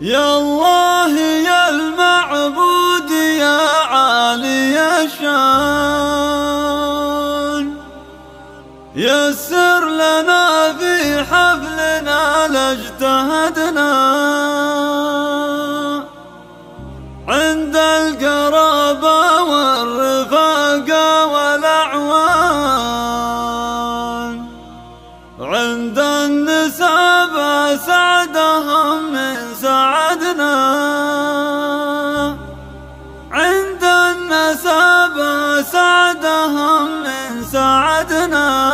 يا الله يا المعبود يا عالي الشان، يسر لنا في حفلنا لاجتهدنا عند القرابة والرفاقة والأعوان، عند النسب سعدهم من سعدنا، عند النسب سعدهم من سعدنا.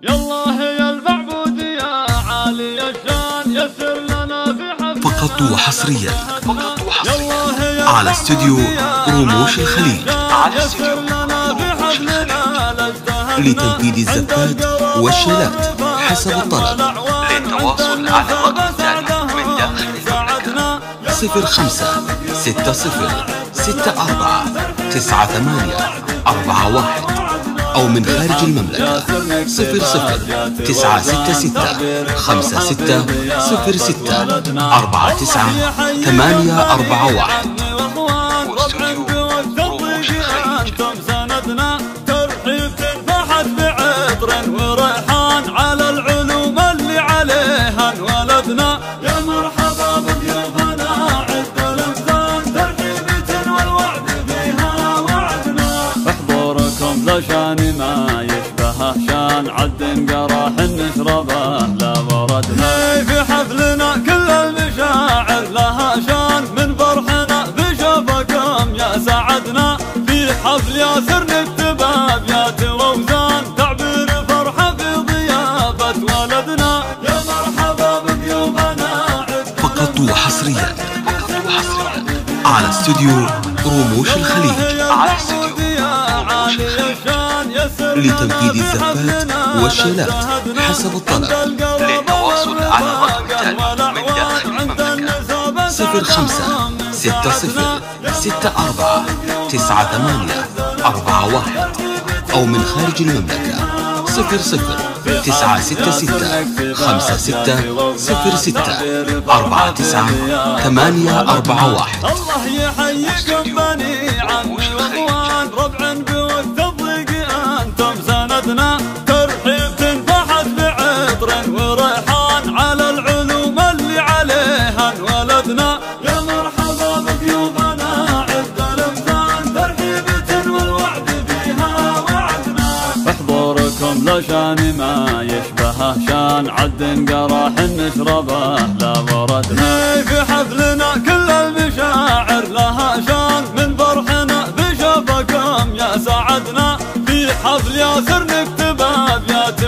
يا الله يا المعبود يا عالي الشان، يسر لنا في حفلنا فقط وحصريا على استوديو رموش الخليج، لتنفيذ الزفات والشيلات حسب الطلب. للتواصل على الرقم التالي من داخل المملكة 0560649841 أو من خارج المملكة 00966064941. ترحيب تنفحت بعطر وريحان على العلوم اللي عليها انولدنا. يا مرحبا بضيوفنا عد الامثال، ترحيبة والوعد فيها وعدنا. احضوركم لشان ما يشبهه شان، عد قراح نشربه لا وردنا. في حفلنا كل المشاعر لها شان، من فرحنا بشوفكم يا سعدنا. في حفل ياسر نكتب ابيات ووزان، تعبير فرحه في ضيافه ولدنا. يا مرحبا بضيوفنا فقط وحصريا على استوديو رموش الخليج، لتنفيذ الزفات والشيلات حسب الطلب. للتواصل على الرقم التالي من داخل المملكة 0560649841 أو من خارج المملكة 00966064941. الله يحييكم بني عم رضوان، ربع بالتضيق انتم سندنا. ترحيب تنفحت بعطر وريحان على العلوم اللي عليها انولدنا. يا مرحبا بضيوفنا عد الامثال، ترحيبة والوعد فيها وعدنا. احضوركم لشان ما يشبهه شان، عد قراح نشربه لا وردنا. في حفلنا كل المشاعر لها شان، من فرحنا بشوفكم يا سعدنا. في حفل ياسر نكتب ابيات